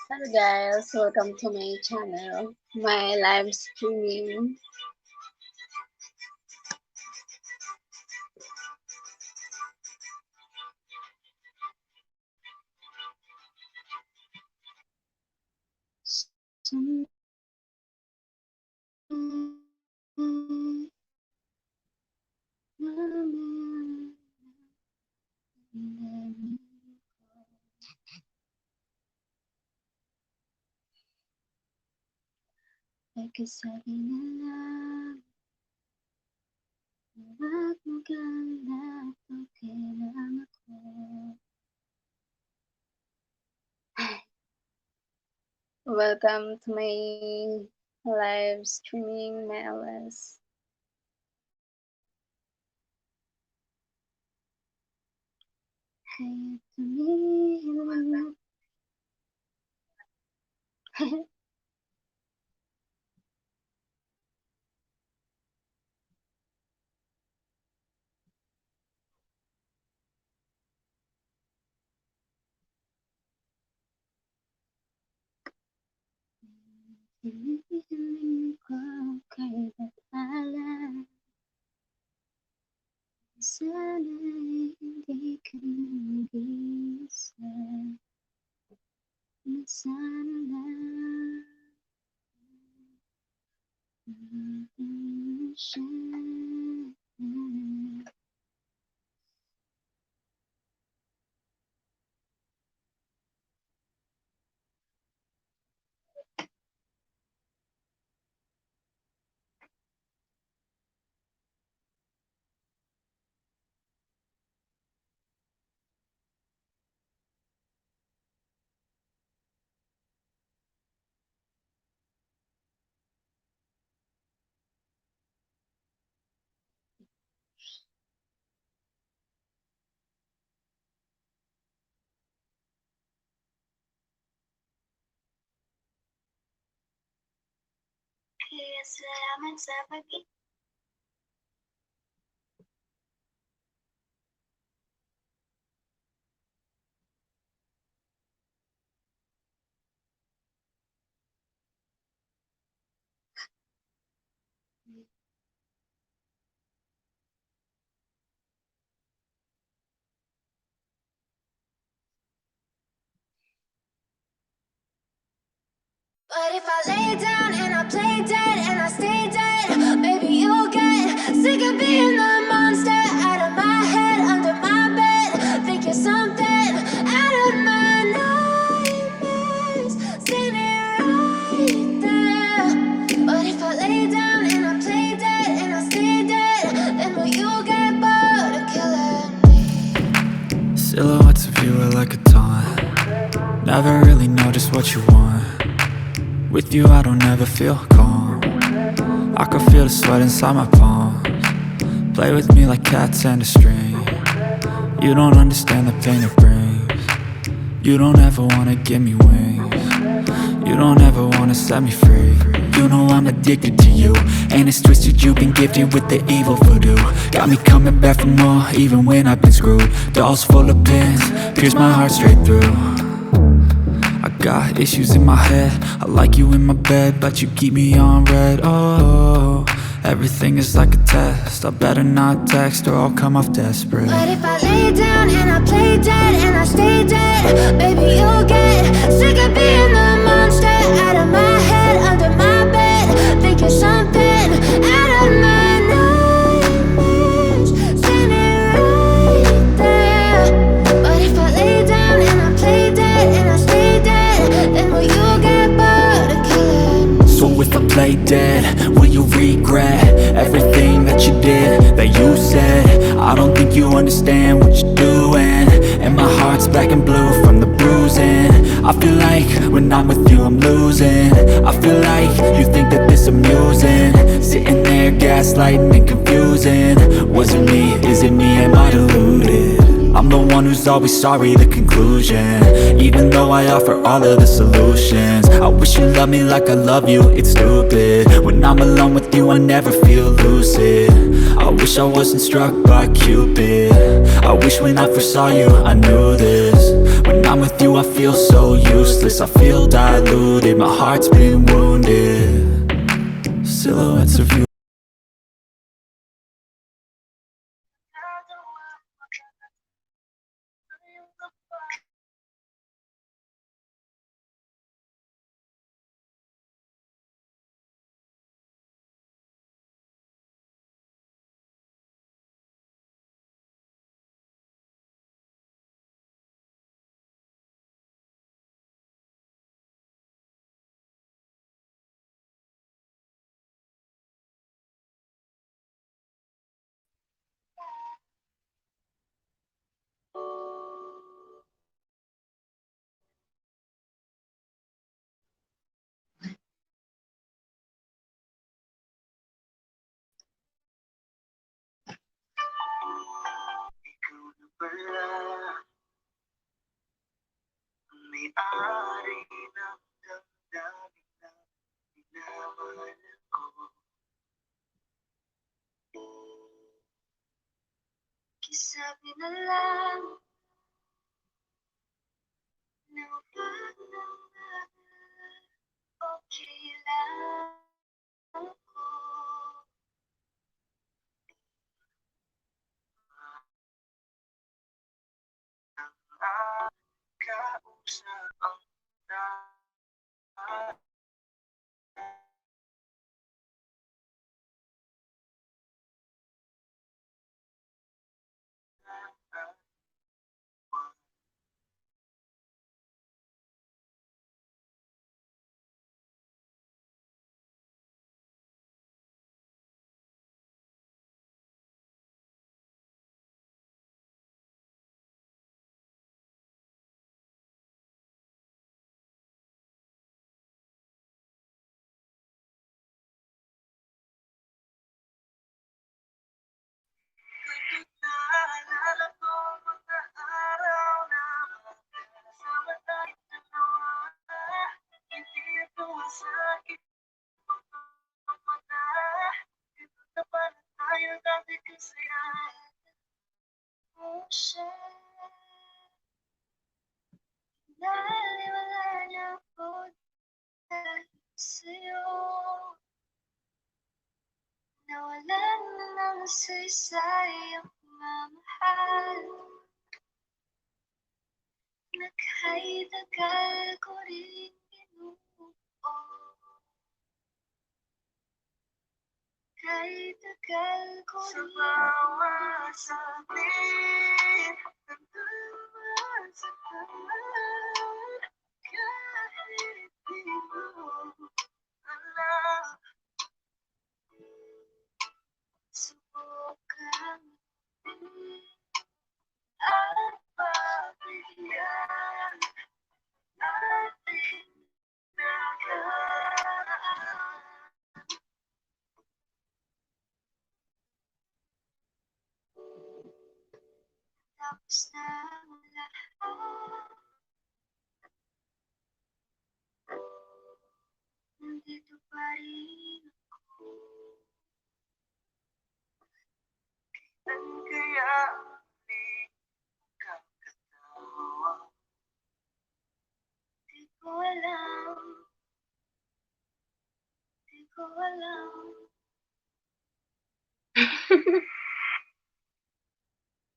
Hello guys, welcome to my channel, my live streaming. Pagkasabi na lang, huwag mo ganap, okay lang ako. Welcome to my live streaming, my LS. Kaya tumingin. Hinihiling ko kay Batala. Sana'y hindi ka mag-isa. Na sana lang siya. Kaya salamat sa pag-ibig. But if I lay down and I play dead and I stay dead, maybe you'll get sick of being the monster out of my head, under my bed. Think you're something out of my nightmares, standing right there. But if I lay down and I play dead and I stay dead, then will you get bored of killing me? Silhouettes of you are like a taunt. Never really know just what you want. With you I don't ever feel calm. I can feel the sweat inside my palms. Play with me like cats and a string. You don't understand the pain it brings. You don't ever wanna give me wings. You don't ever wanna set me free. You know I'm addicted to you, and it's twisted, you've been gifted with the evil voodoo. Got me coming back for more, even when I've been screwed. Dolls full of pins, pierce my heart straight through. I got issues in my head, I like you in my bed, but you keep me on red. Oh, everything is like a test, I better not text or I'll come off desperate. But if I lay down and I play dead and I stay dead, baby you'll get sick of being the monster out of my head, under my bed. Think you're something out of my nightmares, standing right there. But if I lay down and I play dead and I stay dead, then will you get bored of killing me? So if I play dead, will you regret everything that you did, that you said? I don't think you understand what you're doing, and my heart's black and blue from the bruising. I feel like when I'm with you I'm losing. I feel like you think that this amusing, sitting there gaslighting and confusing. Was it me? Is it me? Am I deluded? I'm the one who's always sorry, the conclusion. Even though I offer all of the solutions, I wish you loved me like I love you, it's stupid. When I'm alone with you I never feel lucid. I wish I wasn't struck by Cupid. I wish when I first saw you I knew this. When When I'm with you I feel so useless, I feel diluted, my heart's been wounded. Silhouettes of you. May-ari ng damdamin na minamahal ko. Kisabi na lang na wag okay lang ako. Ang kausap ang naalala ko mga araw na magkasama tayong dalawa. Hindi ito masakit ang mata. Ito na pala tayo dati kasi Oh, siya. Naliwala niya ako dahil sa'yo. Nawalan na ng saysay ang pagmamahal. Nagkay-tagal ko rin binuo. Kay-tagal ko sa rin bawat saglit ng dalawang sandal. Kahit di mo alam, subukan at pagbigyan ating nagaan. Tapos na ang lahat, nandito pa rin ako. ang kaya di kakatawa. Di ko alam, di ko alam.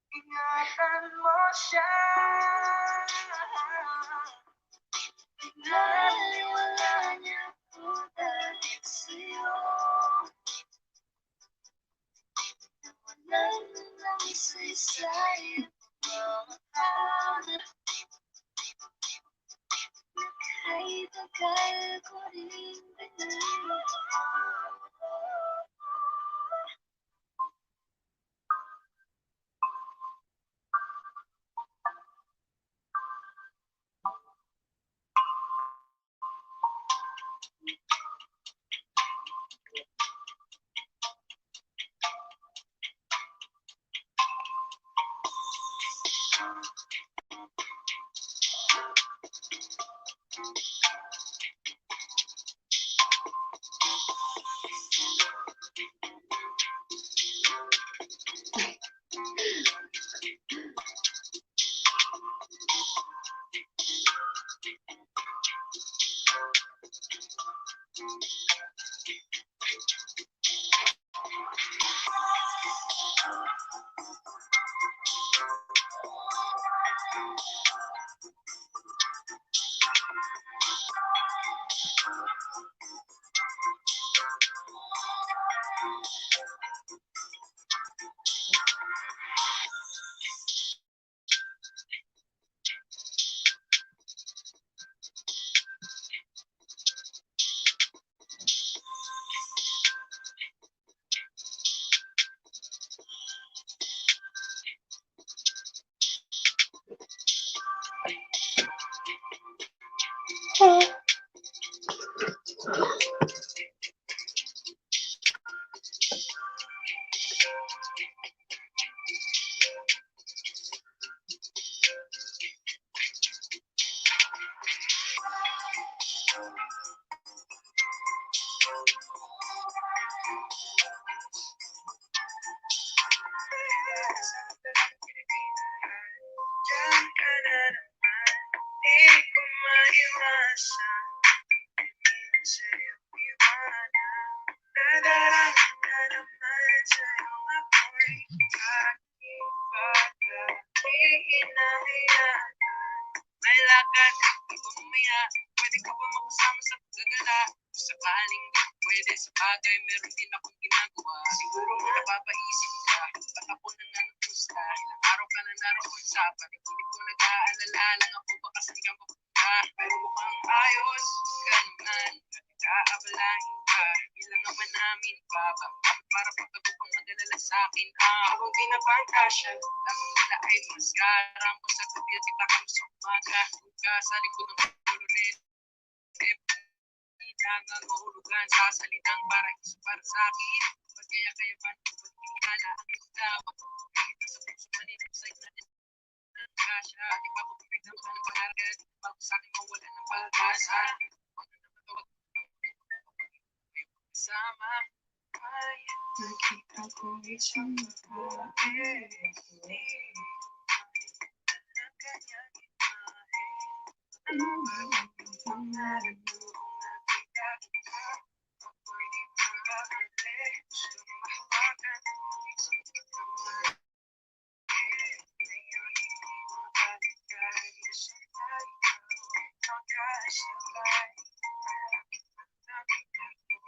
Ingatan mo siya. Naliwala niya ako dahil sa'yo. Nawalan na ng saysay ang pagmamahal. Nagkay-tagal ko rin binuo. Diyan ka na naman, di ko maiwasan. Tingin sa'yo iwanan, nadarama na naman sa'yo ako'y aking bata. Hinahayaan, may lakad, di ko mamaya. Pwede ka ba makasama sa paggagala? Kung sakaling di ko pwede sa bagay, meron din akong ginagawa. Siguro napapaisip ka, ba't ako nangangusta? Ilang araw ka na naroon sa panaginip ko, nag-aalala lang ako, baka saan ka mapunta. Pero mukhang ayos ka naman, nag-aabalahin ka. Ilang naman namin pa ba? Para pagtago kang mag-alala sa'kin, habang pinapantasya, lamang nila ay mascara mo sa gabi at kita kami sa umaga. Huwag sa likod ng ulo rin. Kailangan mahulugan sa salitang para sa akin. Pagkaya-kayaban, pagkikala, ang itawa. Nakita sa puso manila, sa natin ang kasya. Di ba ko pinagdampan ng pangaragad? Bago sa akin mawala ng pag-asa. Kung ano naman tawag ay kasama. Ay, nakita ko isang babae. Ang kanyang imahe. Ano ba ang pangalan mo? Nakita ka. Ako'y di pagkakali. Gusto mahawakan mo isang kamay. Ngayon hindi mabalik kahit isang tayo. Magkasabay. Nakita ko.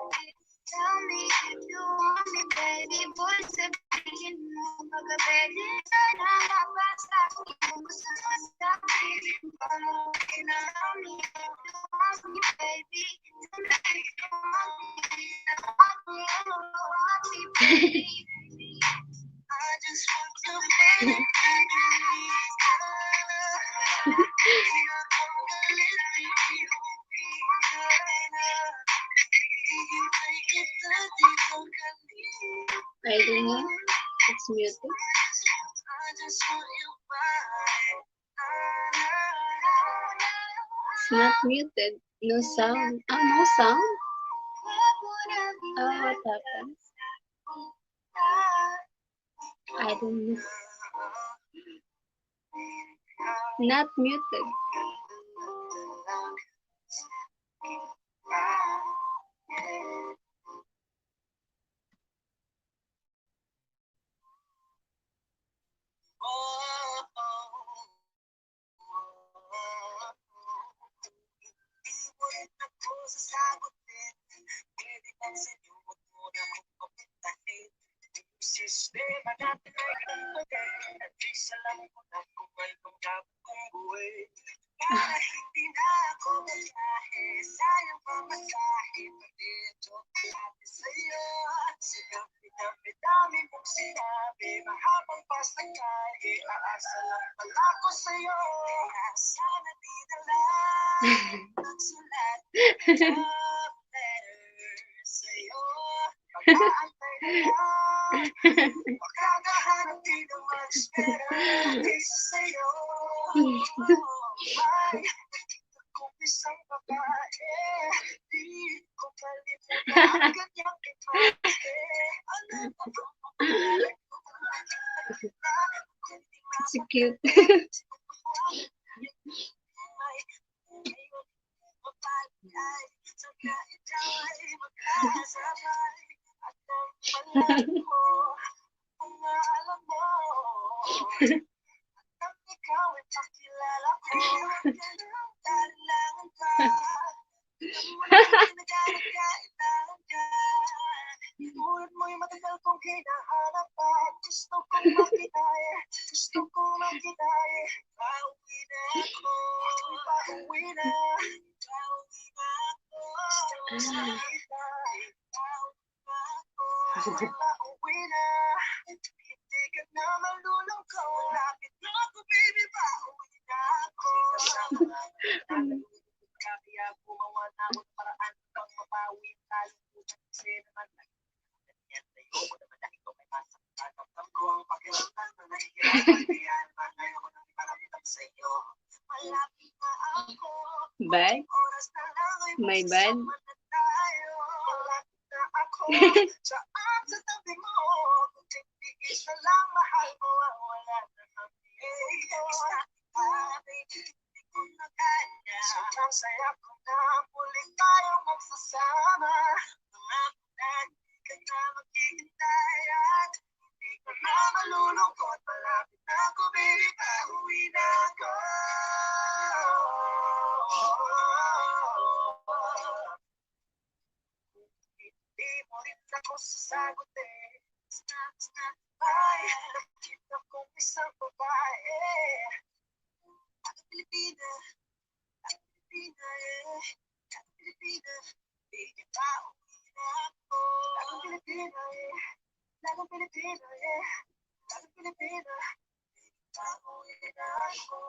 Tell me if you want me, baby. Boy, sabihin mo pagka pwede ka na mabasa. Kung gusto mo sa akin, tell me if you want me, baby. Tell me if you want me, baby. I just want to be I don't know. It's muted. It's not muted. No sound. Oh, no sound? Oh, what happened? I don't know. Not muted. Sistema natin ay kapatid at least alam ko na kung anong dapat kong buhay. Para hindi na ako malahe, sayang pamasahe, pati ito sabi sa'yo. Dami mong sinabi, mahabang pasakay, aasa lang pala ko sa'yo. Sana di na lang magsulat love letter sa'yo. Pag-aantay na lang, makakahanap din ng mag-espera sa'yo. Ay, kung isang babae, di ko palimutan ang ganyang imahe. Ano pa bang mabuhay ko It's cute. Inulit mo'y matagal kong hinahanap at gusto kong makinaya, gusto kong makinaya. Pauwi na ako, pauwi na, pauwi na ako. Pauwi na, hindi ka na malulungkot. Lapit na ako, baby, pauwi na ako. Kaya gumawa na ako ng paraan upang mabawi tayo. Kasi naman, yan sa'yo mo naman na ikaw may masaktan. Ang ko ang pakiramdam na nahihirapan. Kaya naman ayoko nang iparamdam sa'yo. Malapit na ako. Bad? Oras na lang ay My bad? magsasama na tayo. Malapit na ako. Saan sa tabi mo? Kung tigtigis na lang, mahal mo ang wala na kami. Baby, hindi ko na kaya. Sobrang saya ko na muli tayong magsasama. Hindi ka na maghihintay at hindi ka na malulungkot. Malapit na ako, baby, pauwi na ako. Hindi mo rin ako sasagutin. Snap, ay, nakita kong isang babae. Ako Pilipina, ako Pilipina, baby, pauwi na ako. Ako Pilipina, ako Pilipina, ako Pilipina, baby, pauwi na ako.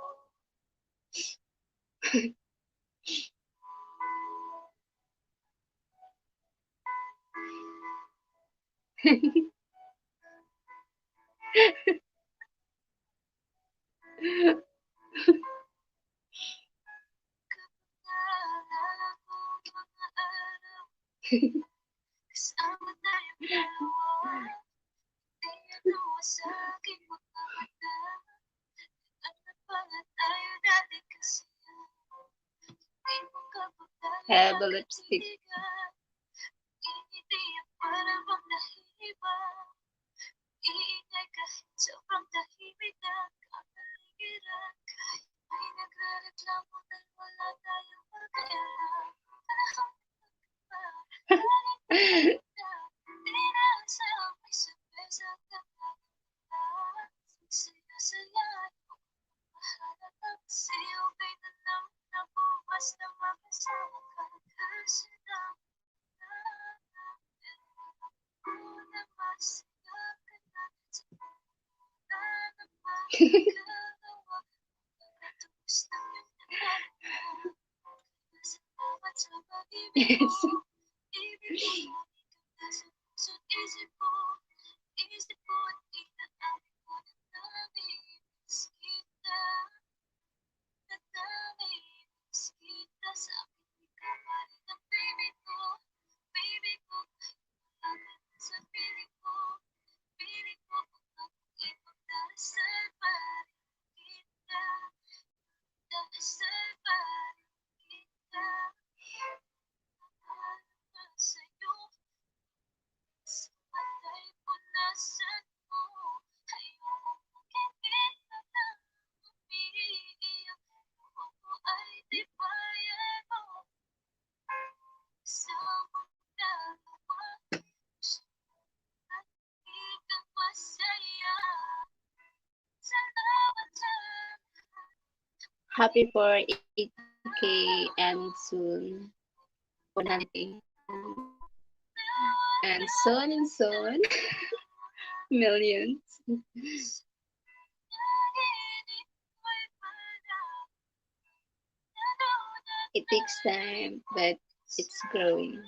Naalala ko mga araw, kasama tayong dalawa. Tinatawa sa aking mga mata. Ano pa nga tayo dati kasi di mo kapag Have a lipstick. Initiyak para bang nahihiba. Iingay kahit sobrang tahimik na kapaligiran. Kahit may nagre-reklamo dahil wala tayong pagkailan. Parang Yes. Happy for 80K and soon 100K. And soon millions. It takes time, but it's growing.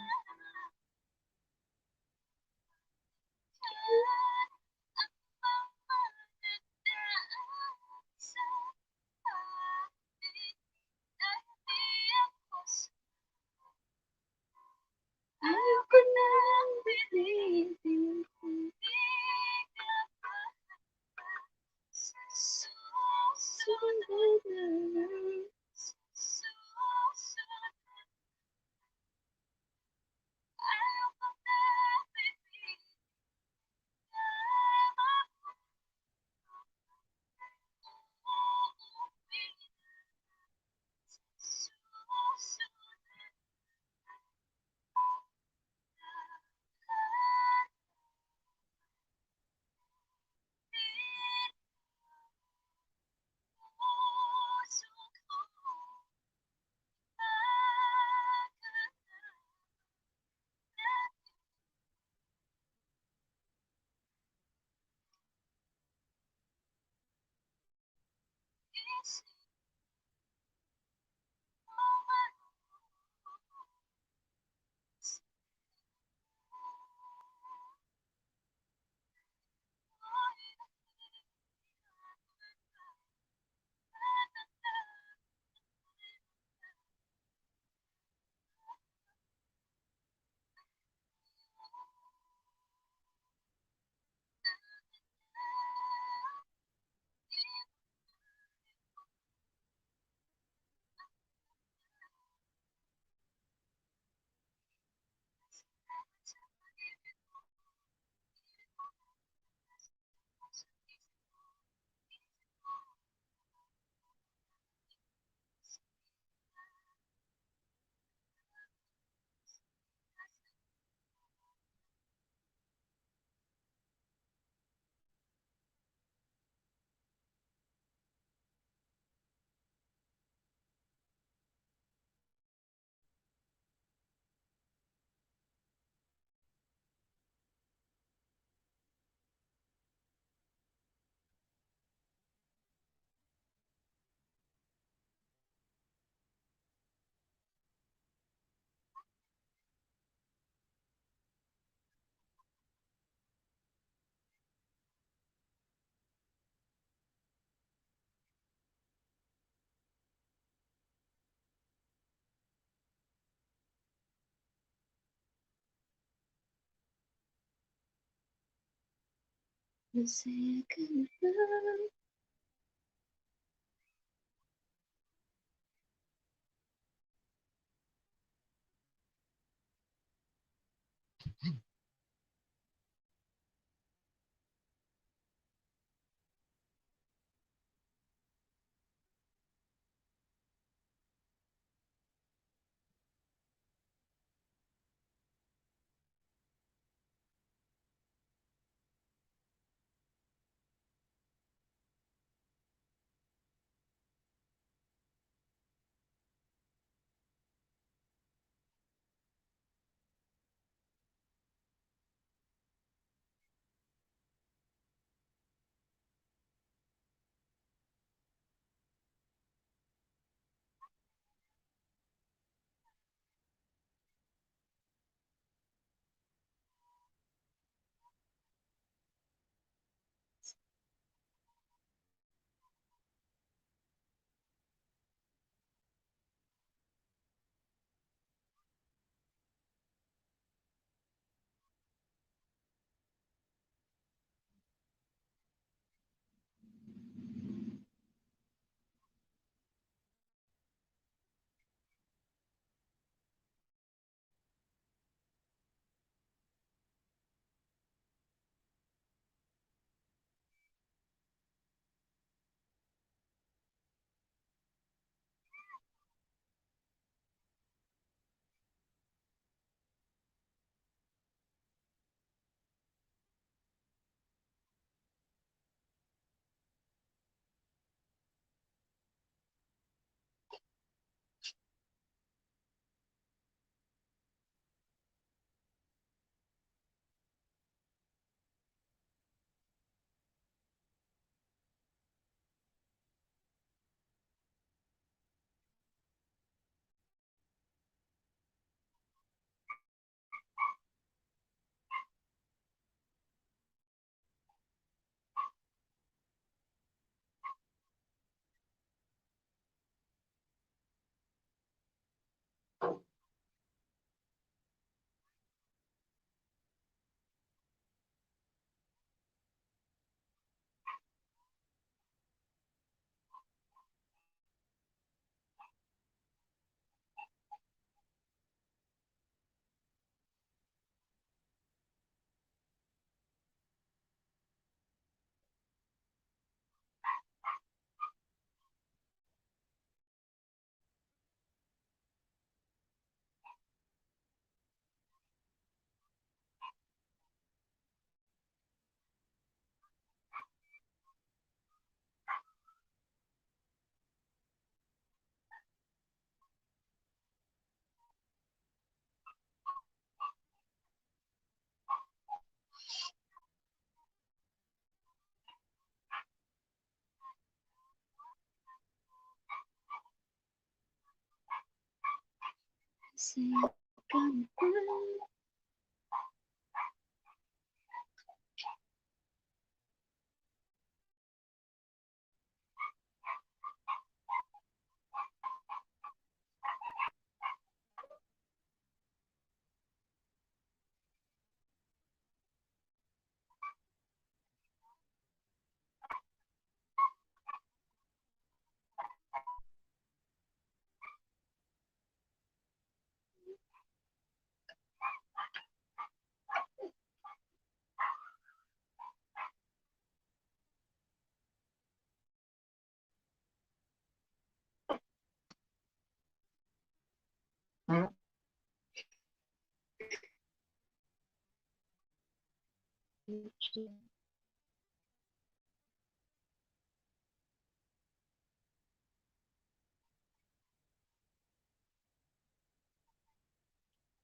The second love. second time.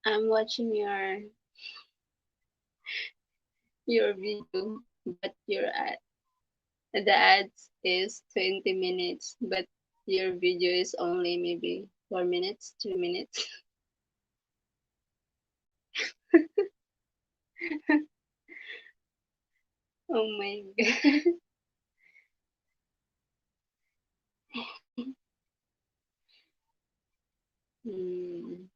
I'm watching your video, but the ads is 20 minutes, but your video is only maybe 4 minutes, 2 minutes. Oh my god. Hmm.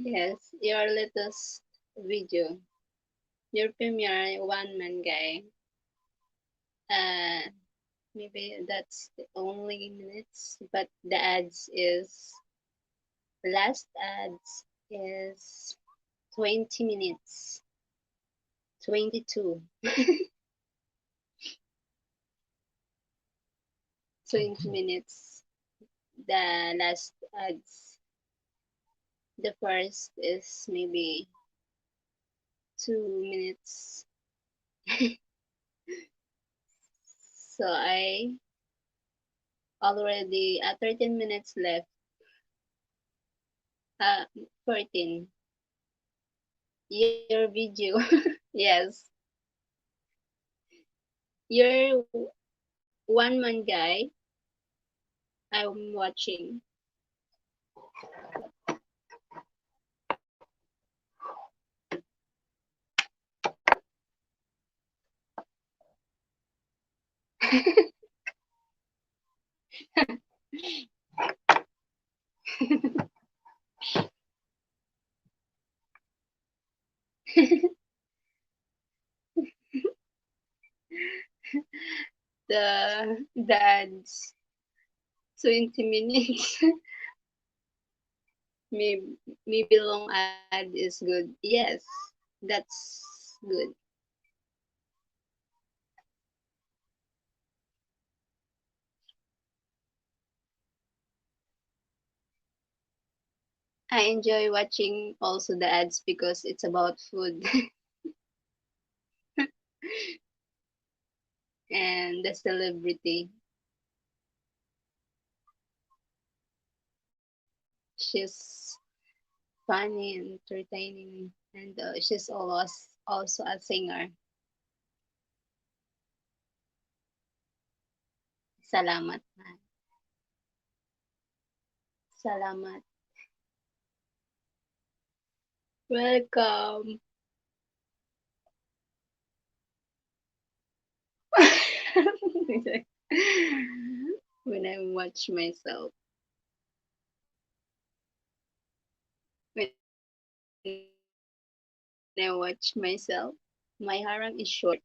Yes, your latest video, your premiere one man guy. Uh, maybe that's the only minutes, but the ads is last ads is 20 minutes, 22, 20 minutes. The last ads, the first is maybe 2 minutes. So I already 13 minutes left. 14. Your video. Yes. You're one man guy. I'm watching. The ads 20 minutes. maybe maybe long ad is good. Yes, that's good. I enjoy watching also the ads because it's about food and the celebrity. She's funny and entertaining, and she's also a singer. Salamat, man. Salamat. Welcome. When I watch myself, when I watch myself, My harang is short.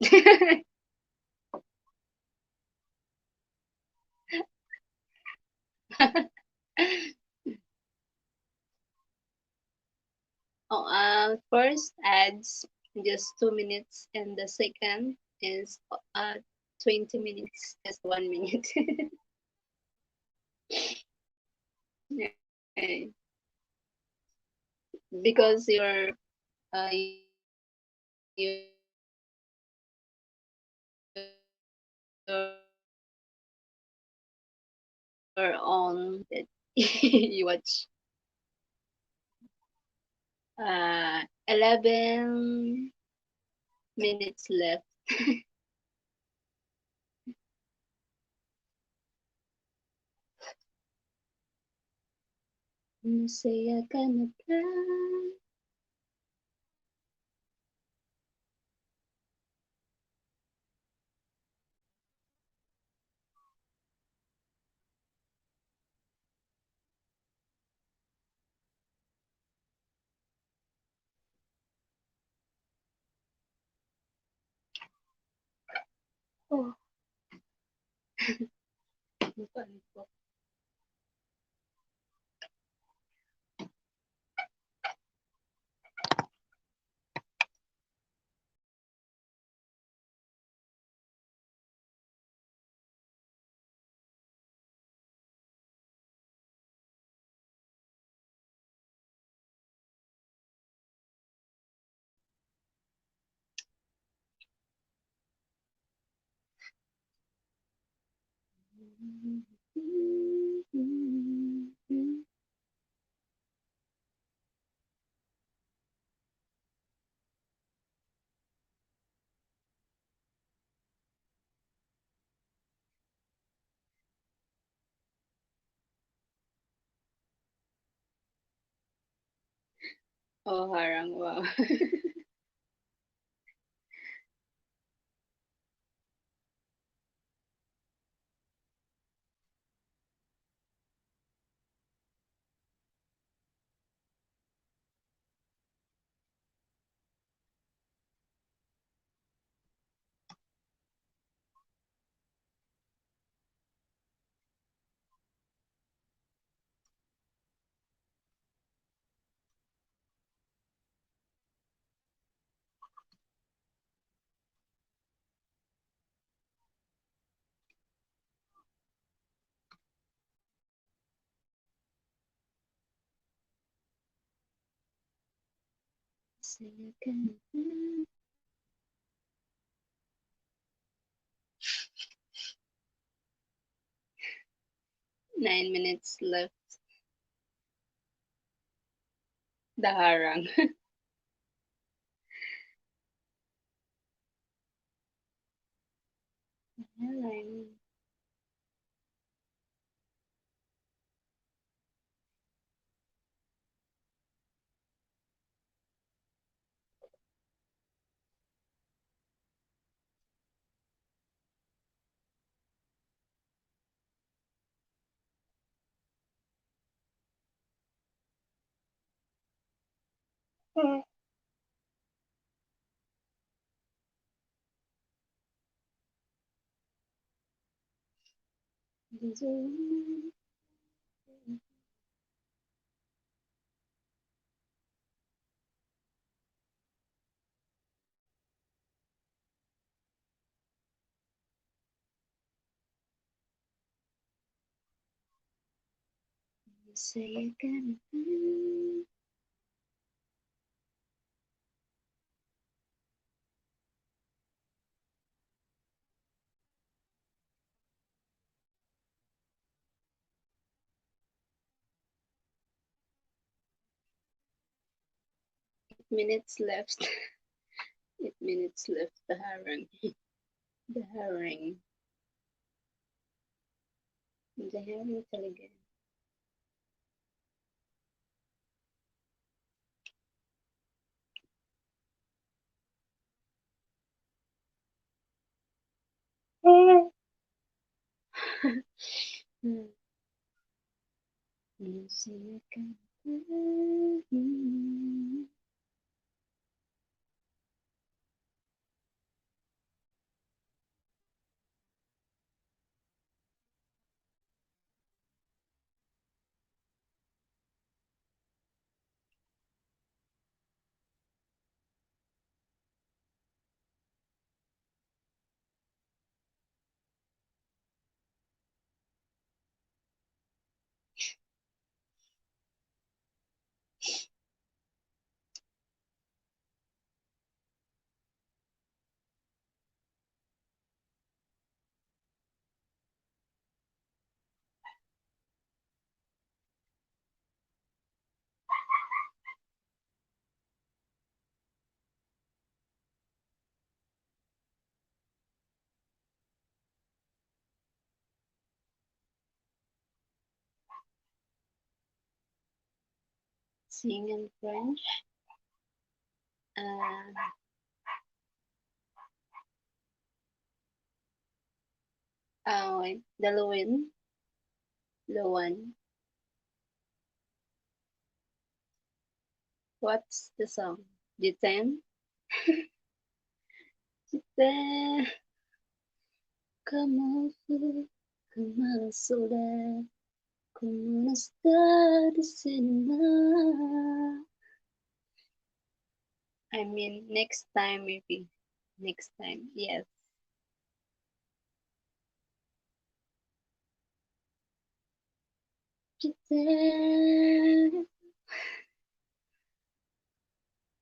Oh, first adds just 2 minutes, and the second is 20 minutes, just 1 minute. Okay. Because you're on that you watch 11 minutes left. Masaya ka na ba? Oh, bukan po. Oh, harang, wow. 9 minutes left. The harang. Harang. Masaya ka na ba? 8 minutes left. 8 minutes left. The harang. The harang. The harang talaga. Masaya ka na ba? sing in French. Uh, wait, the Lowen. Lowan. What's the song? Jiten? Jiten, como fue, como soledad, como no estar sin nada. I mean, next time maybe. Next time, yes. Jiten,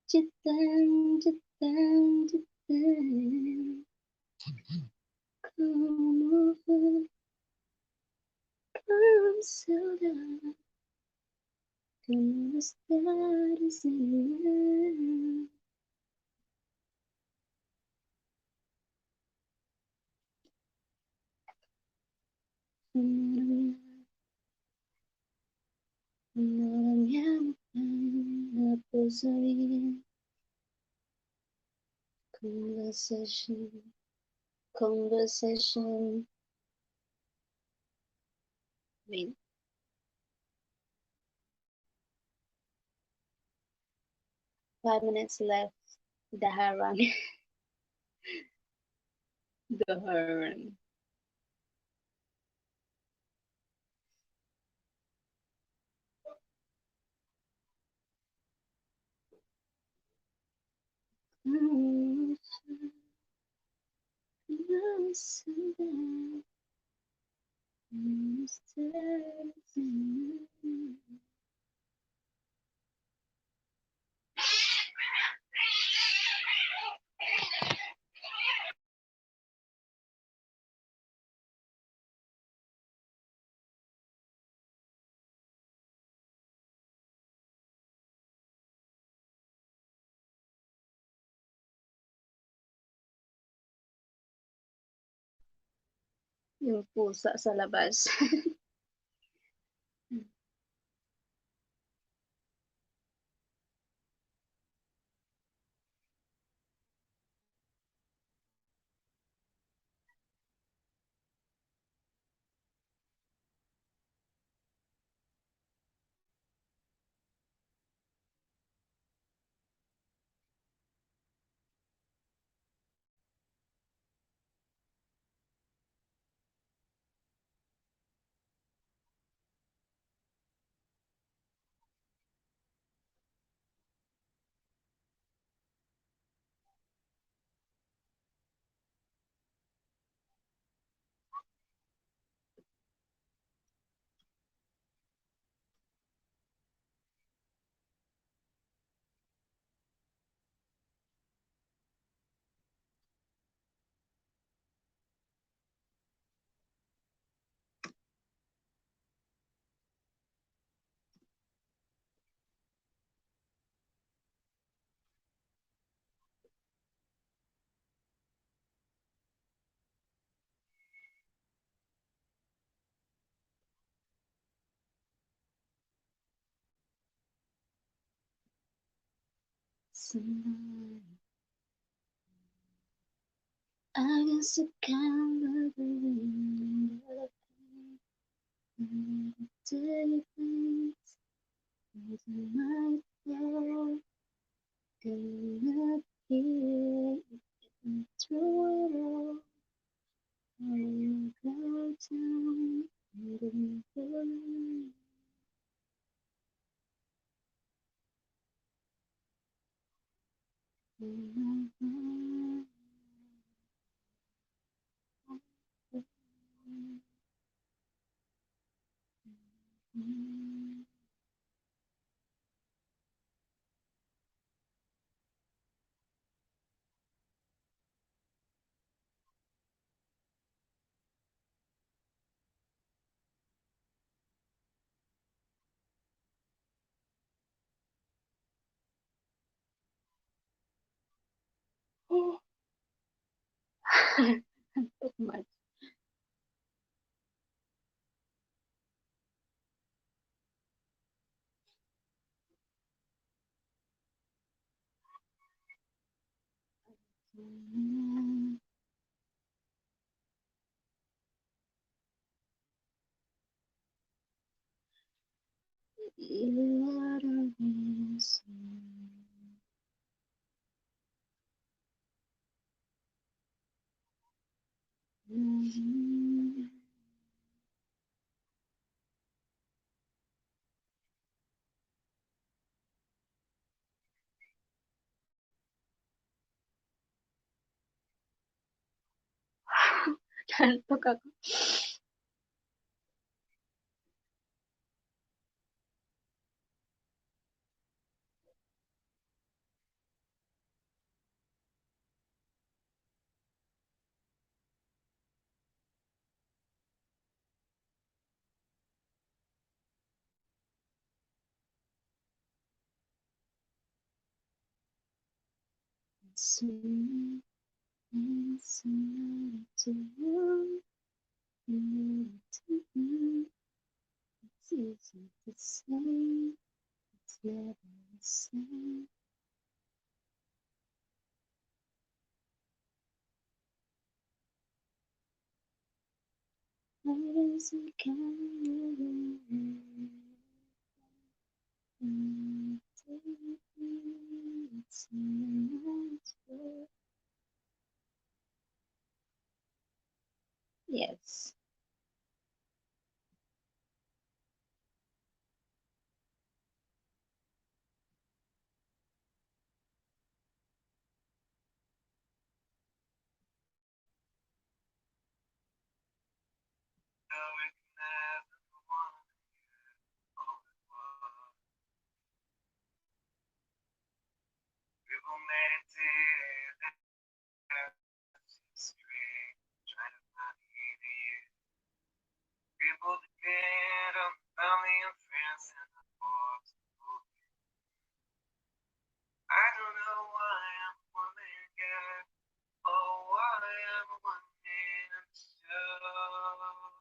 jiten, jiten, jiten. Como fue, como soledad, como no estar sin nada. La poseía. Conversation, conversation. Wait, 5 minutes left. The Haran. The Haran. Yung pusa sa labas. I guess I can't live in the day things my fault. Gonna hear it through it all. I'll go down and believe. Too much. You are the reason. Kantok ako. Soon, it's another to you, another to you. It's easy to say, it's never the same. Why does it come away? It's not. Yes. People meditate history, trying to find meaning you. People depend on family and friends and the books. I don't know why I'm a one man guy. Oh, why I'm a one man show.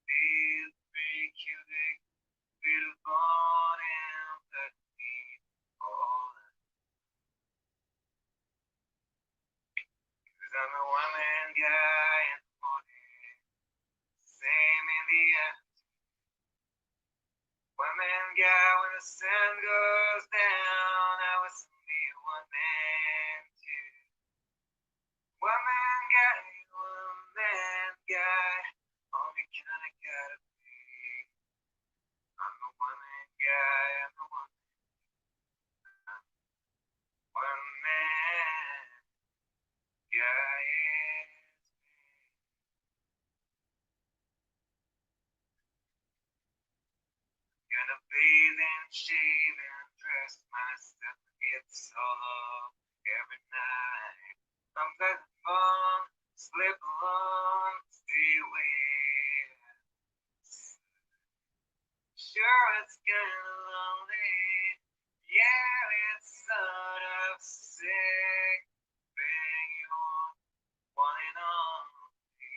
Feel pretty cubic, beautiful and empathy. All cause I'm a one man guy in the morning. Same in the afternoon. One man guy when the sun goes down. I was me one man too. One man guy. Only kinda gotta be. I'm the one man guy. I'm the one man guy. Gonna bathe and shave and dress myself and get solo every night. Sometimes it's fun, slip along, stay away. Sure, it's kinda lonely. Yeah, it's sort of sick. Being your one and only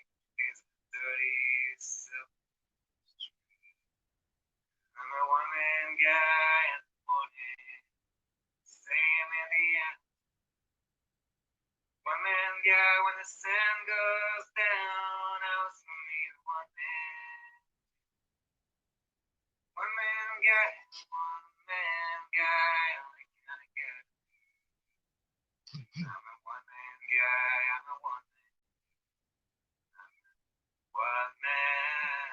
is dirty silk. I'm a one man guy in the morning, same in the end. One man guy when the sun goes down. I was only one man. One man guy, only kinda guy. I'm a one man guy, I'm a one man. One man,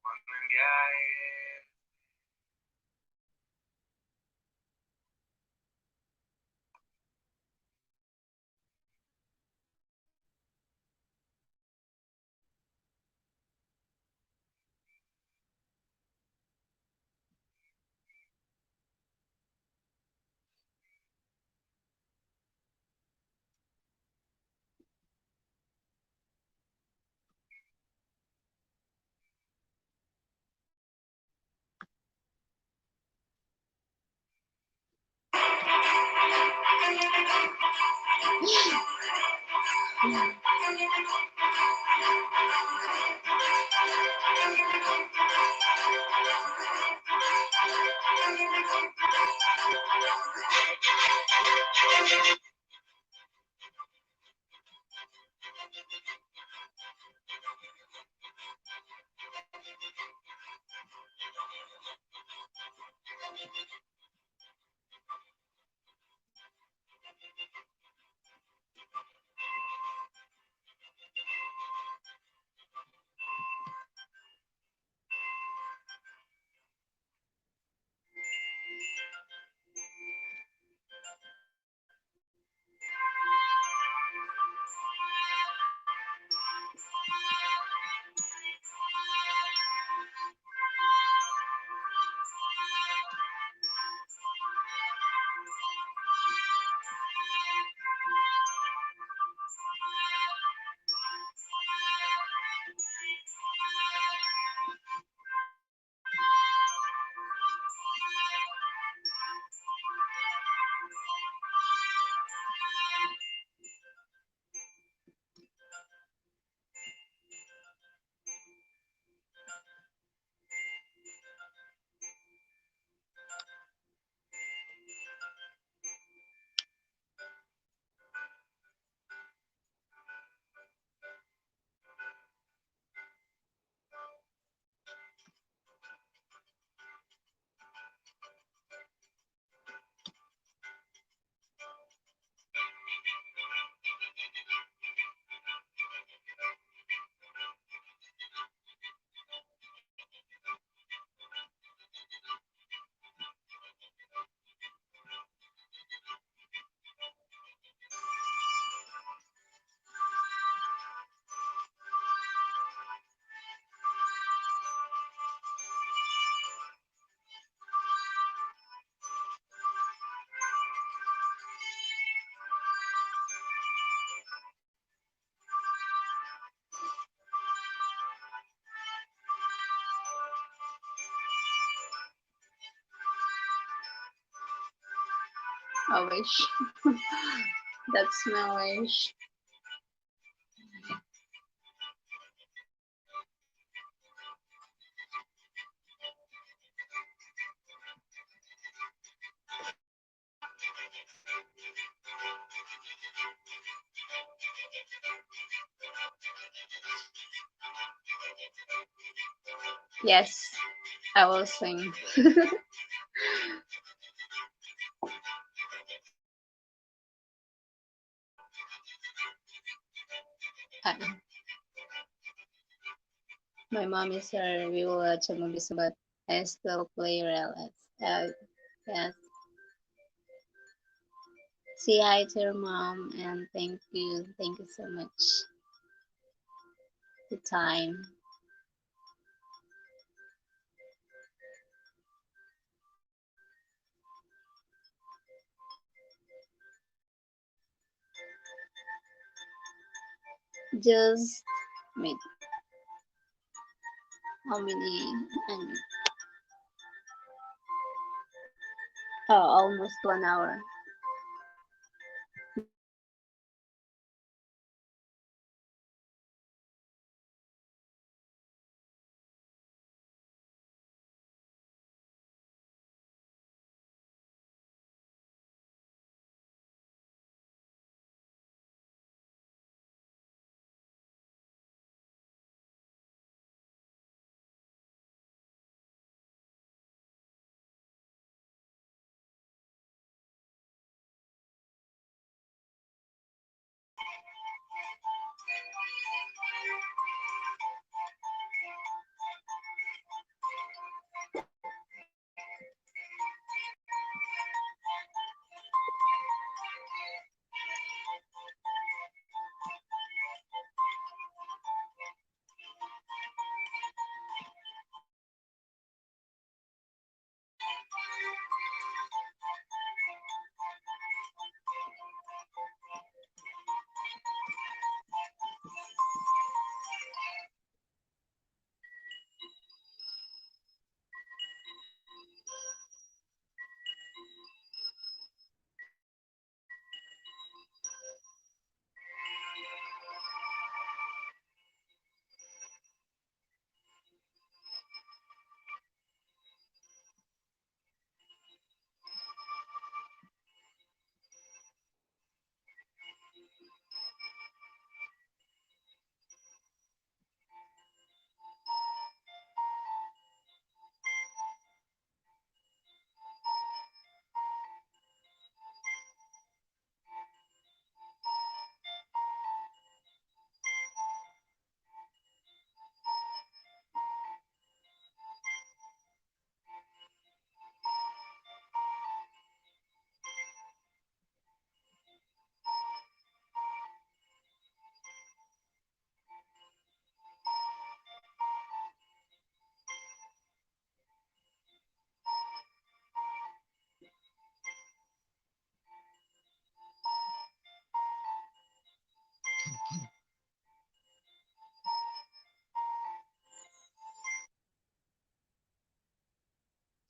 one man guy. A wish. That's my wish. Yes, I will sing. Uh, my mom is here. We will watch a movie soon, but I still play RLS. Yes. Say hi to your mom and thank you. Thank you so much. The time. Just wait. How many? Um, oh, almost 1 hour.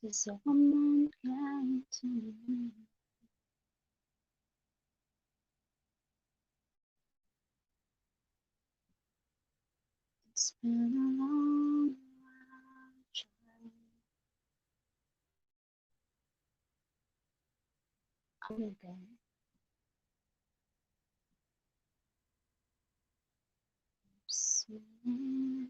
Just a woman crying to me. It's been a long while trying. I'm okay. Sweet.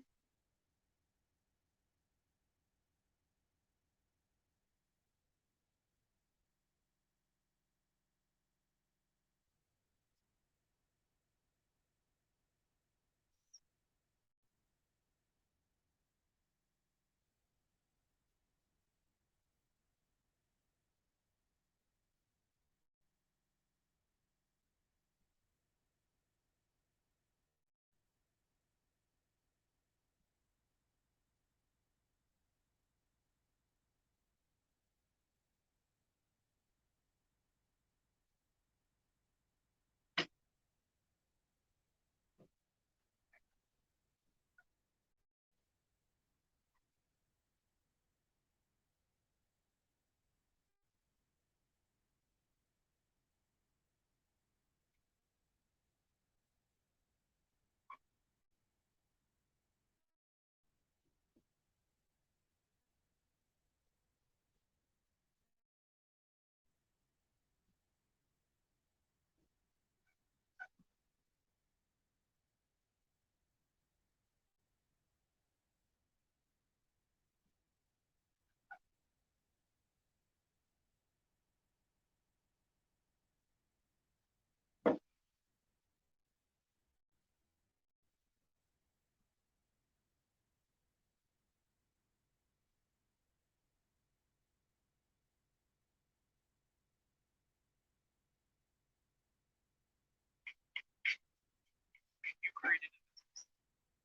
created a business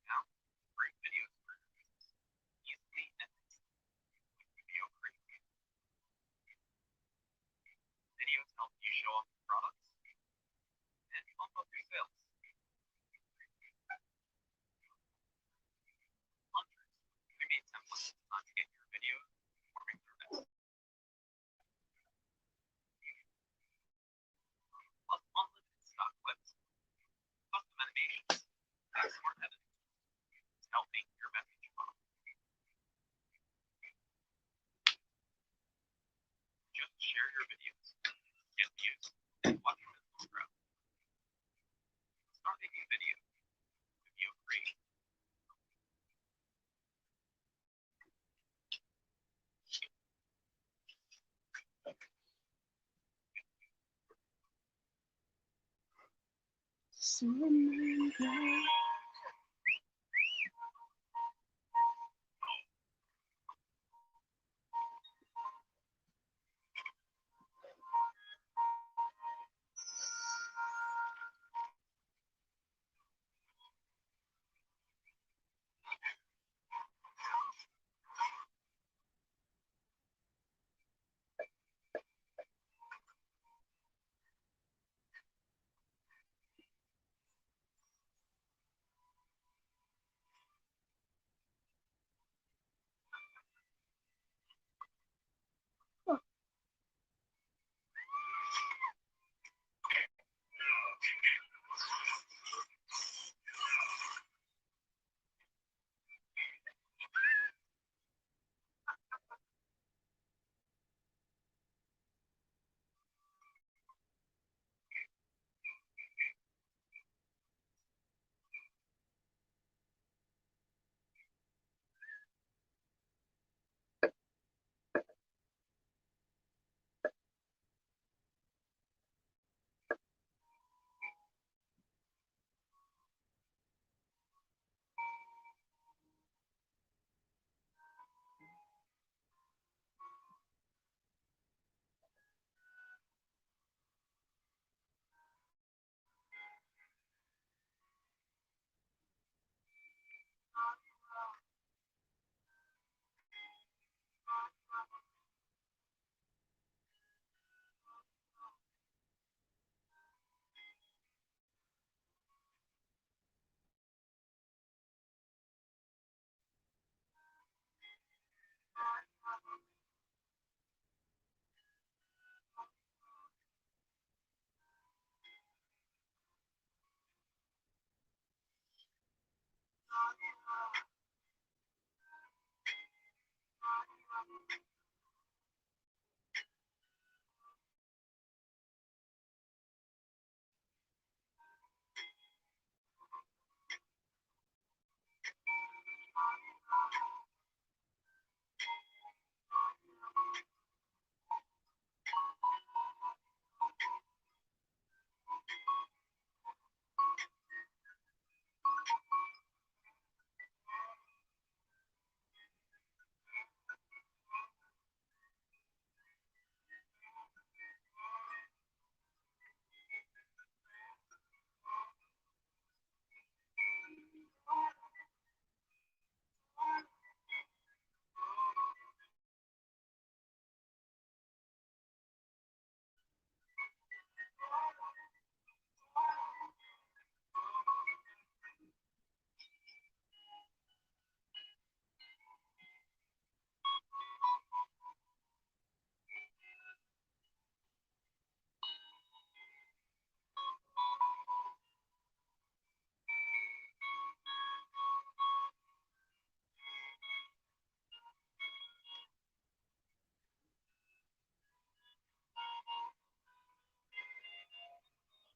now, create videos for your business easily and with video creation. Videos help you show off your products and bump up your sales. Hunters, we made templates on to get your videos performing their best. Plus unlimited stock clips, custom animations, and smart editing to help make your message pop. Just share your videos, get views, and watch your business grow. Start making videos. Video creation.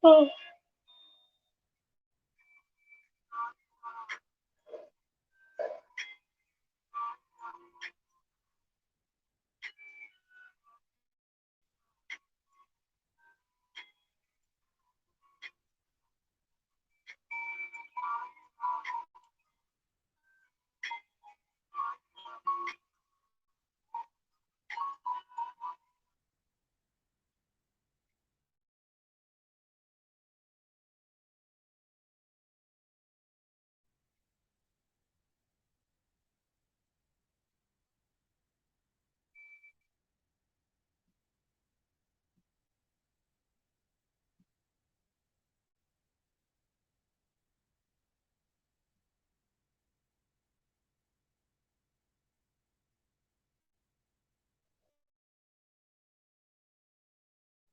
Oh.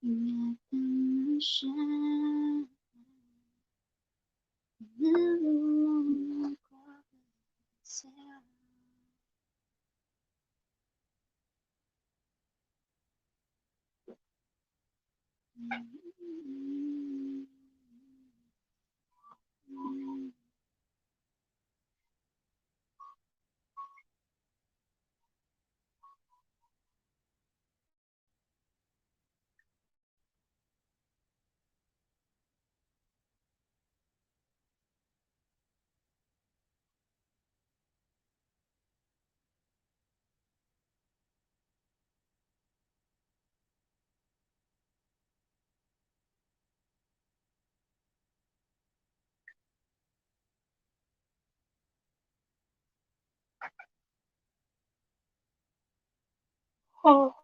ingatan siya. Nalulunod ko sa'yo. Oh.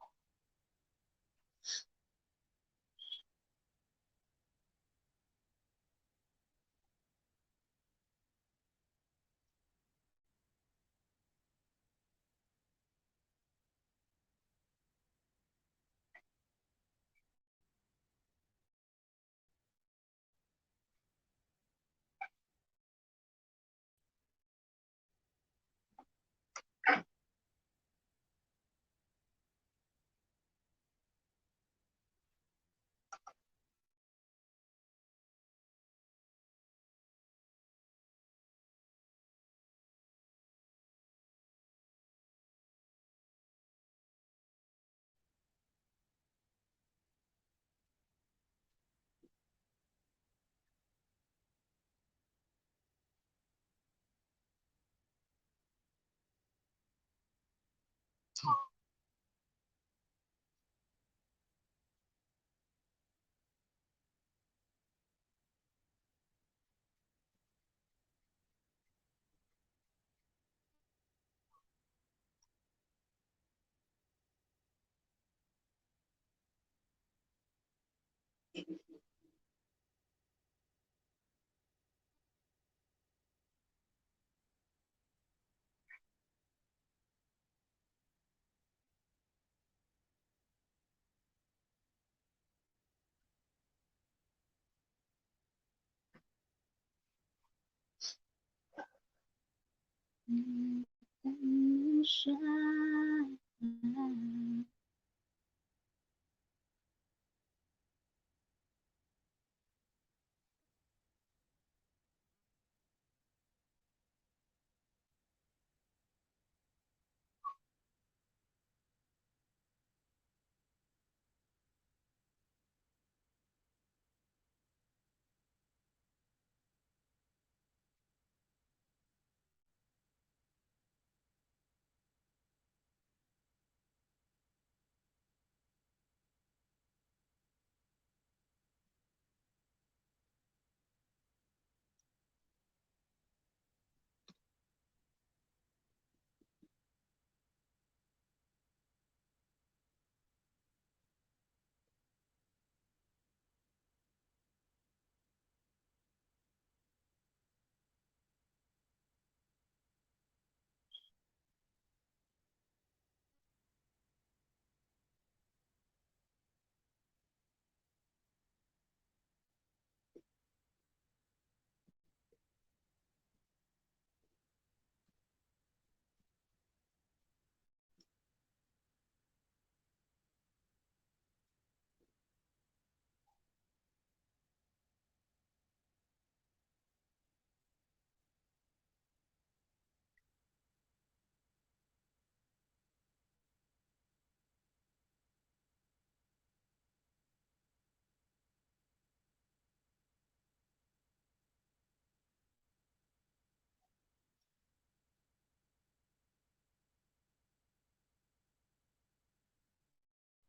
Ingatan siya.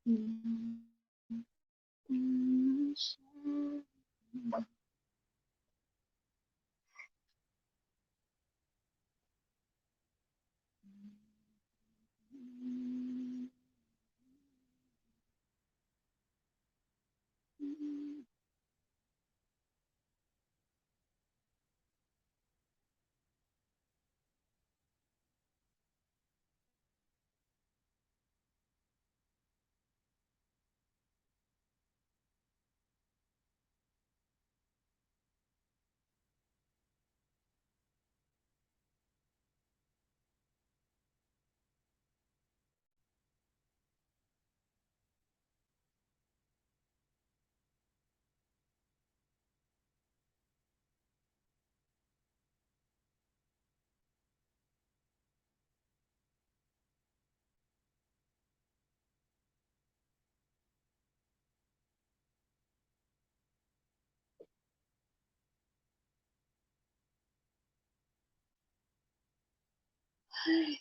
Ingatan siya. Ay,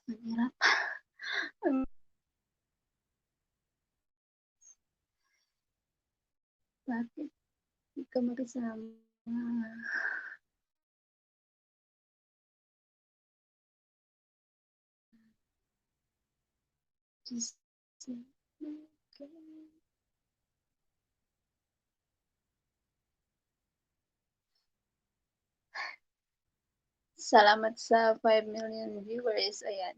mahirap. Bakit di ka makasama? Just Salamat sa 5 million viewers. Ayan.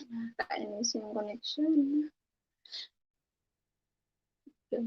Nakakainis yung connection. I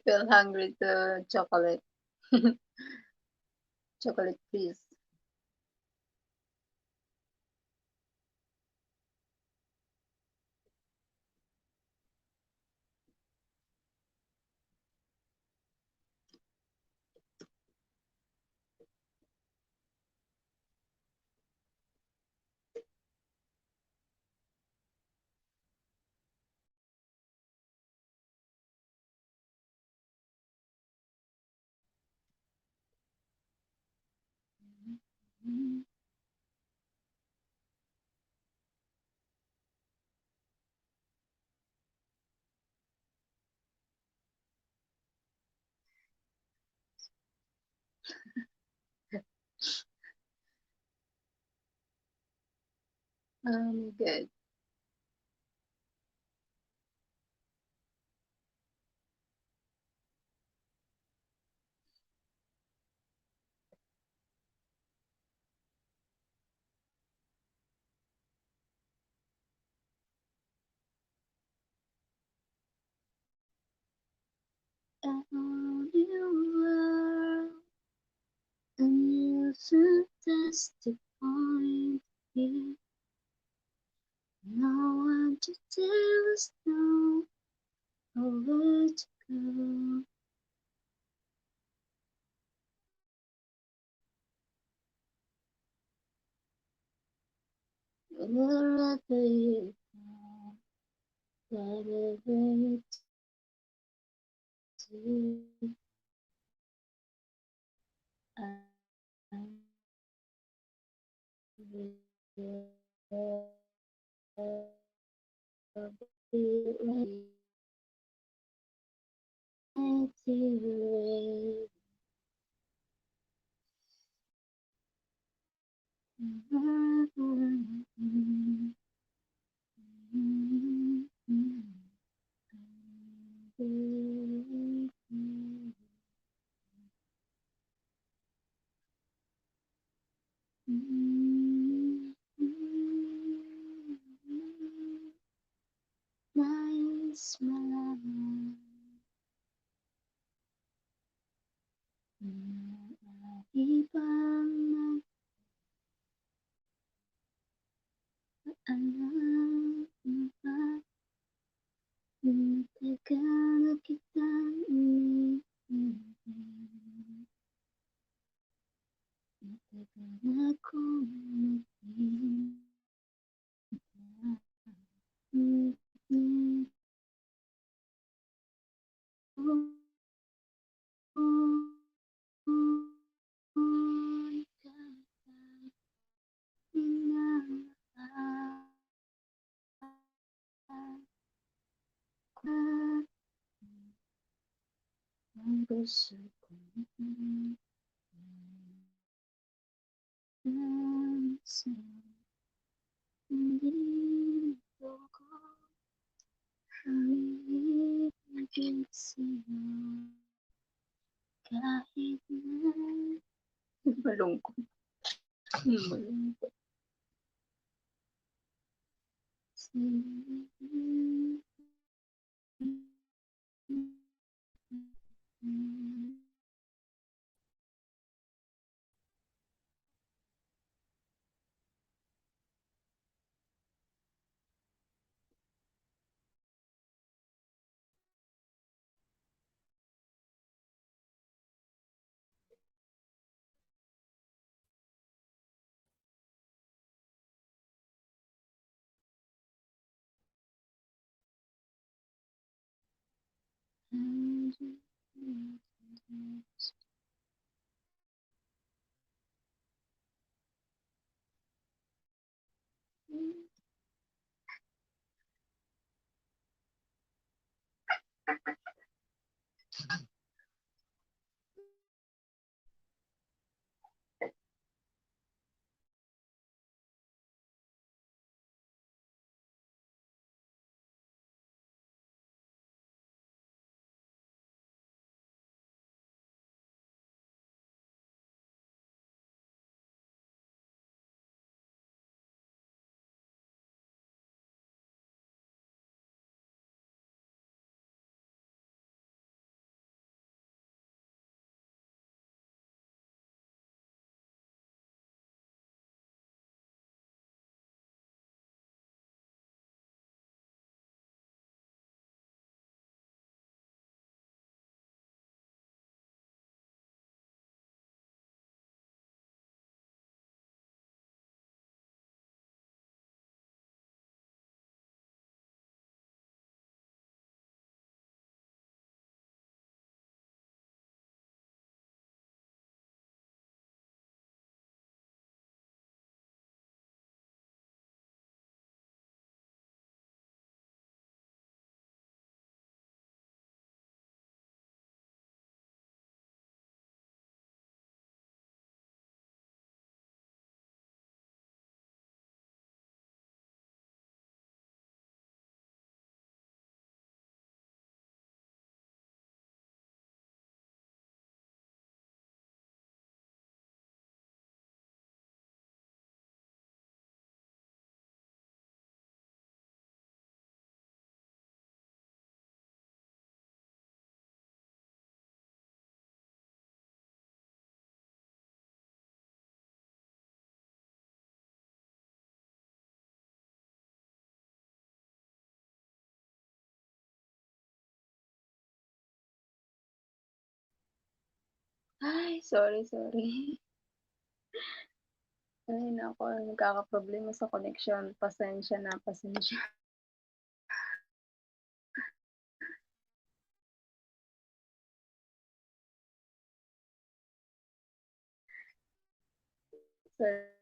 feel hungry to chocolate. Chocolate, please. Good. A whole new world, a new fantastic point. to tell us no, or where to go. Wherever you go, whatever you do, I will be ready. Nice malam, di bawah alam empat, tegaklah kita ini, tegaklah aku bersyukur sendiri Malungkot. Malungkot. Ay, sorry, sorry. Ay naku, nagkakaproblema sa connection. Pasensya na, pasensya. Sorry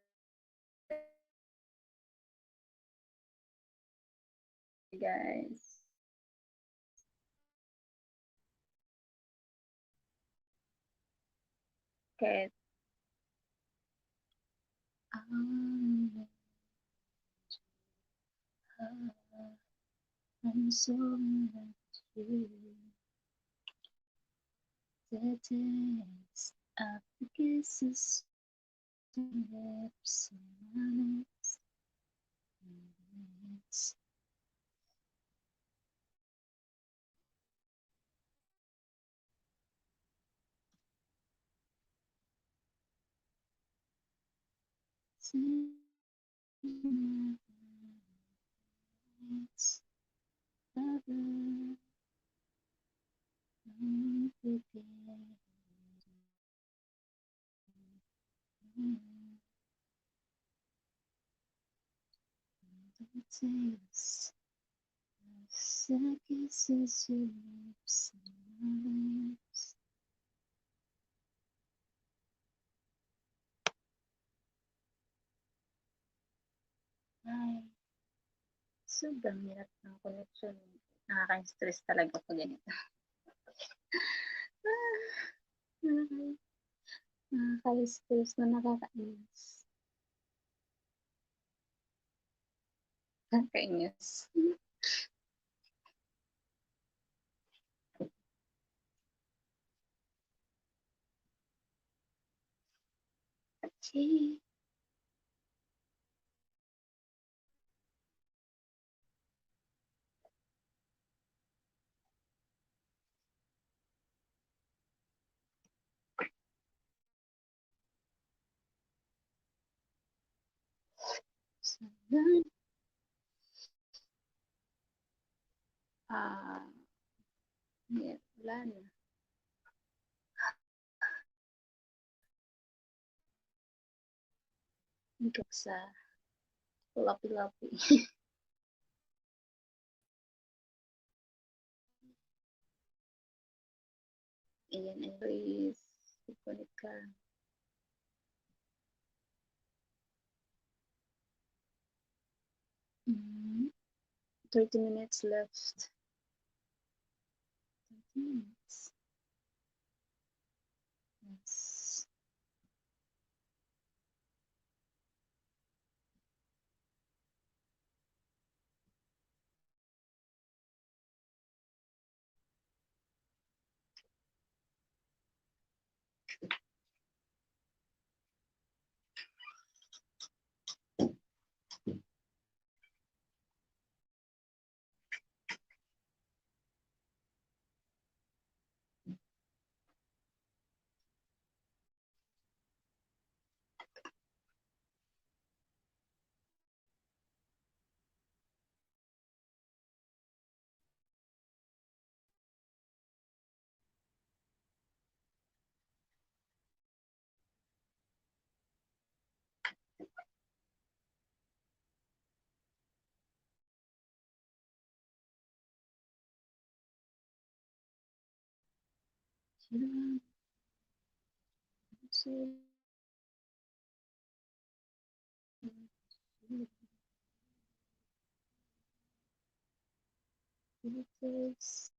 guys. Kahit I'm so in love with you. The taste of the kisses, your lips on my lips. It's forever. The taste of the kisses, your lips on my lips. Ay, sobrang hirap ng connection. Nakaka-stress talaga pag ganito. Nakaka-stress na nakakainis. Nakakainis. Okay. So, yun. Ah, wala na. Hanggang sa lapi-lapi. Ayan, anyways. Connect ka. 30 minutes left. 30 minutes. Yes. So, this.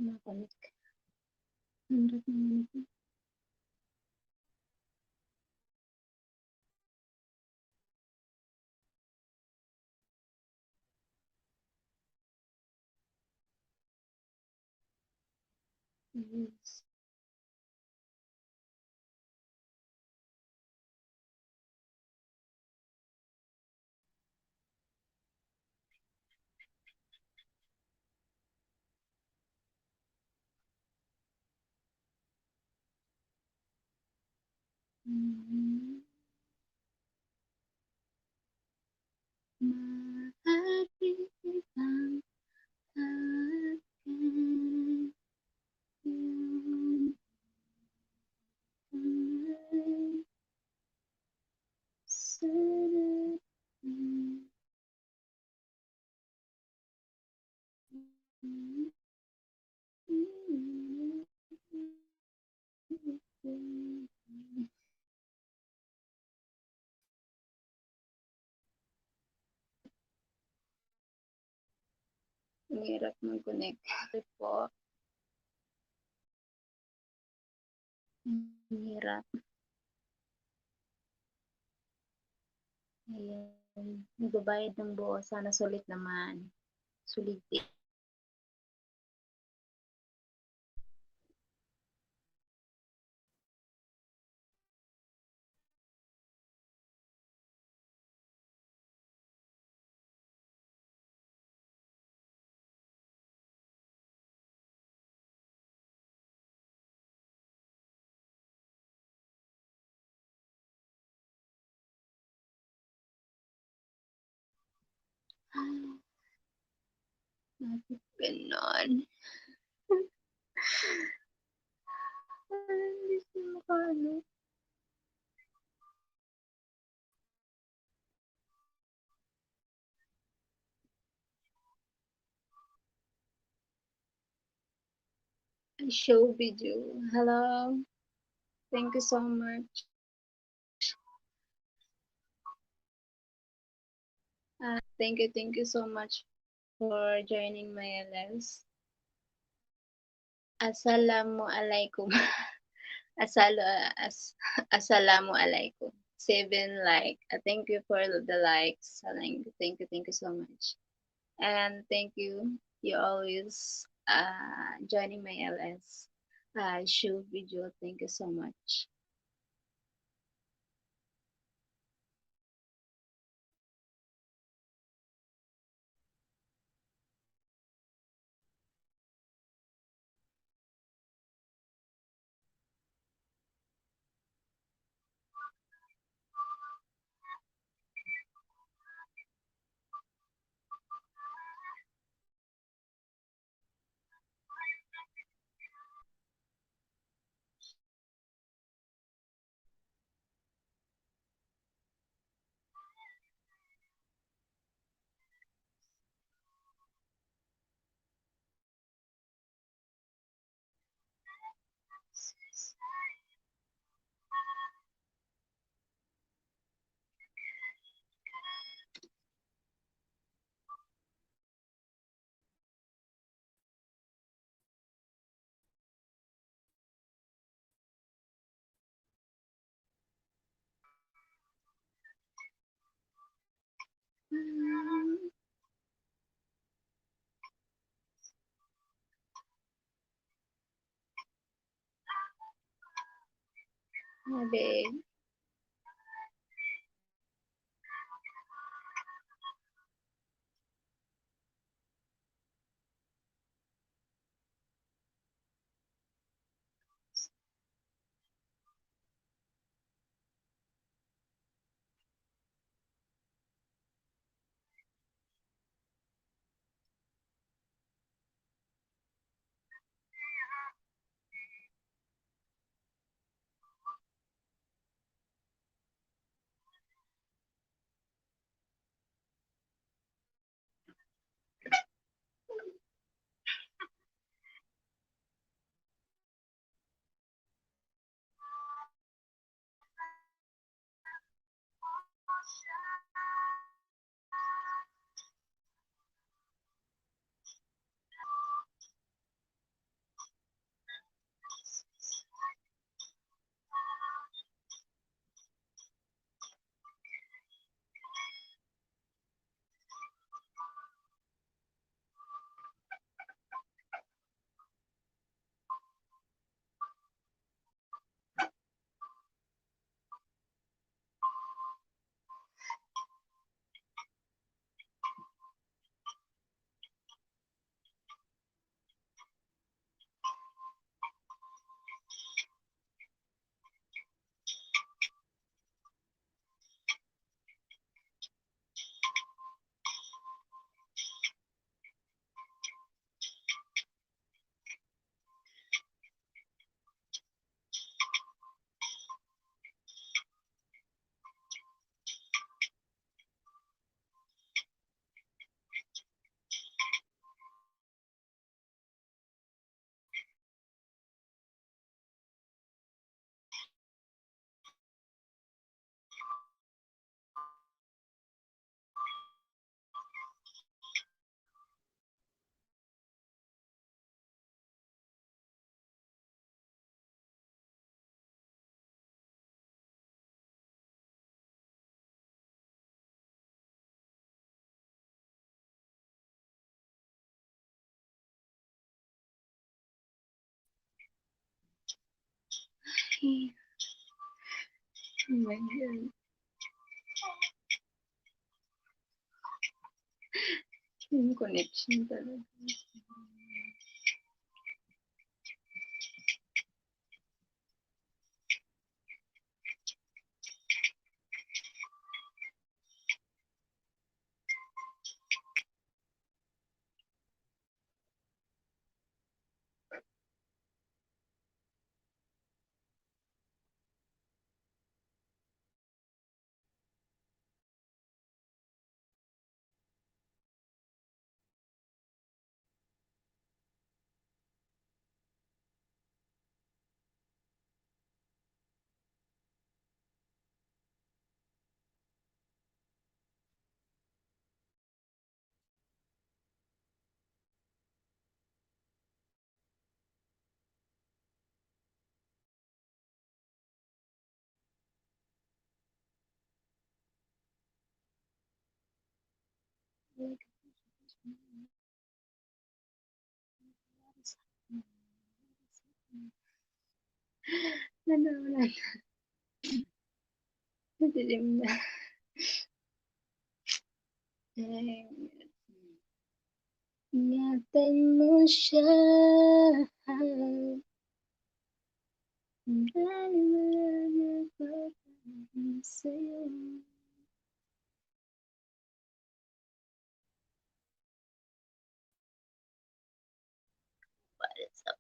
Nakabalik. 100 naman ito. Yes. Mhm. Maaari bang akin yung kamay sa dating Ang hirap mag-connect. Sorry po. Ang hirap. Ayun. Nagbabayad ng buo. Sana sulit naman. Sulitin. Bakit ganon? Hindi siya makaano. Show video. Hello. Thank you so much. Thank you so much for joining my LS. Assalamualaikum. Asalo, as, Assalamualaikum. 7 like. Thank you for the likes. Thank you so much. And thank you. You always joining my LS show video. Thank you so much. Hi, babe. Okay. Oh my god. Yung connection talaga. Ano, wala. Madilim na. Ingatan mo siya. Dahil wala na pagkain sa'yo. What is up?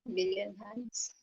Billion hands.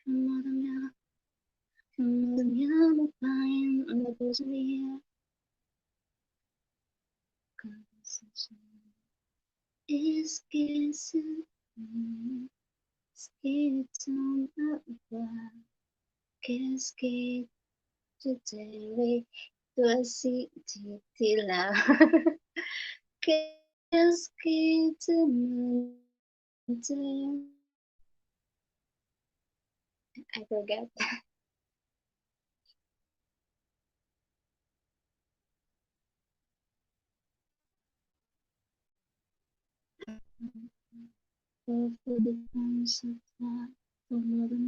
Modern fine on the bosom is kissing skates on the bar, cascade to Terry to a city tila. Cascade to Monterey. I forgot. For the times of that, for modern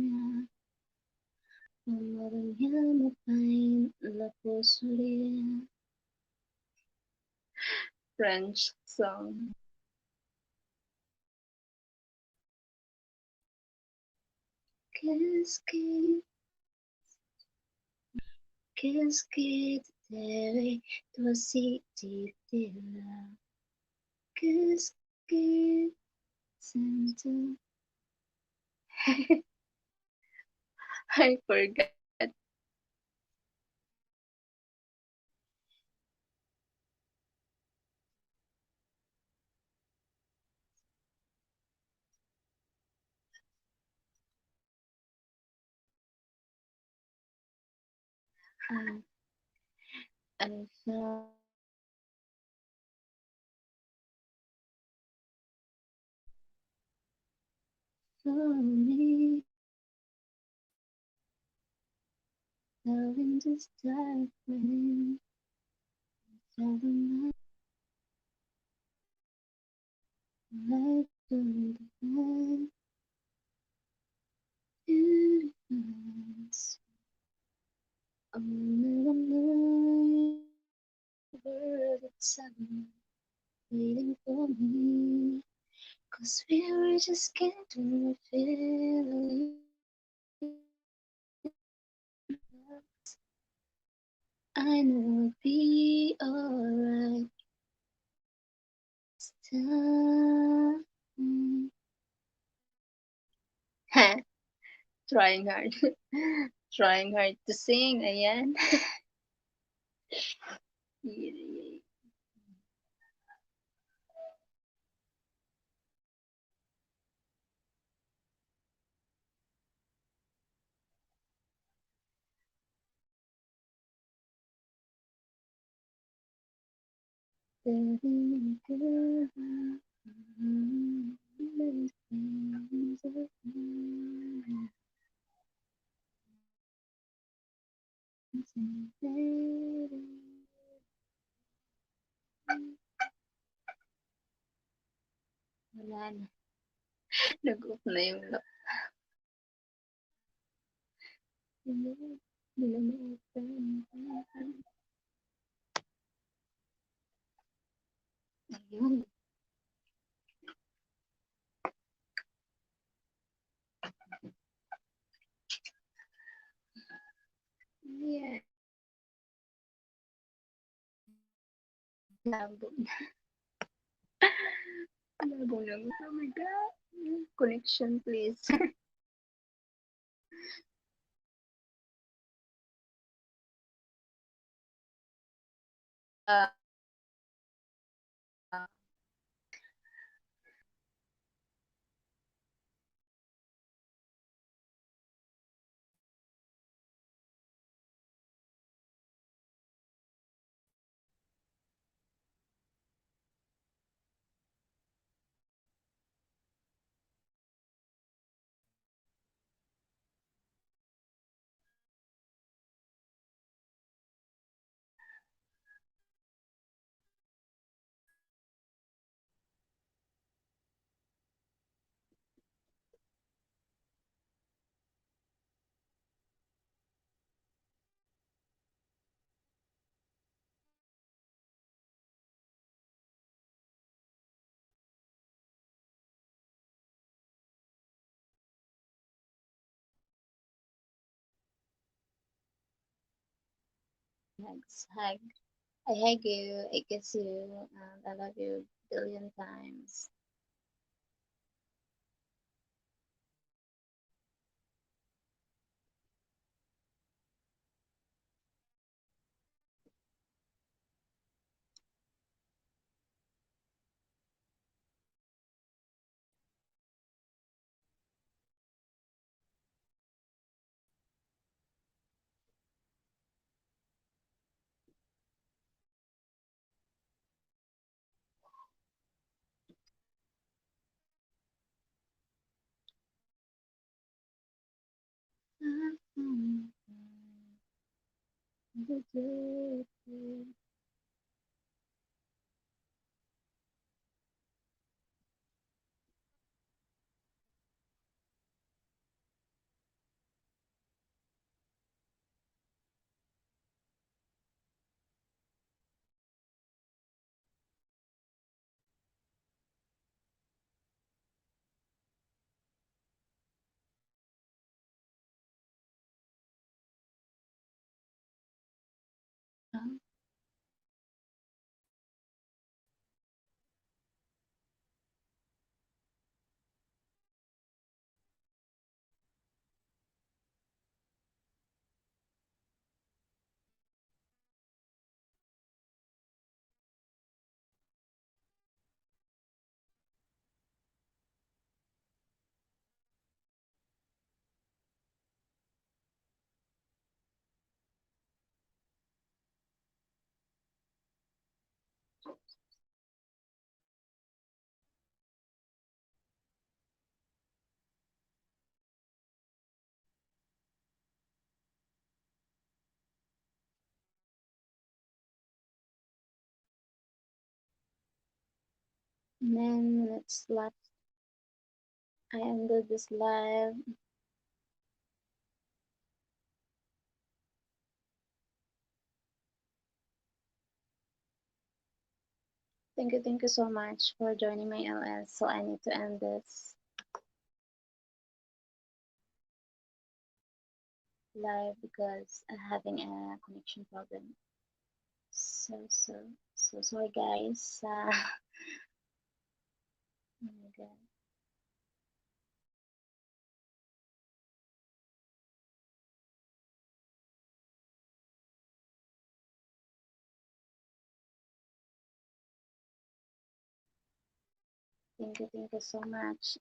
me pain, la posibilidad. French song. Cascade, cascade, deve tua city della. Cascade, center. I forgot. Um, I felt for me, loving this dark rain, loving my life on the bed, beautiful. I'll never know where the sun waiting for me. Cause we were just getting feeling. I know it'll be alright. Time. Trying hard. Trying hard to sing, ayan. Wala na. Nag-off na yung lock. Hindi na ma-open. Ayun. Yeah. Labo na. Labo na. Oh my God. Connection, please. uh, hugs, hug. I hug you. I kiss you. And I love you a billion times. And then let's let I ended this live. Thank you so much for joining my LS. So I need to end this live because I'm having a connection problem. So sorry guys. Oh my god. Thank you so much.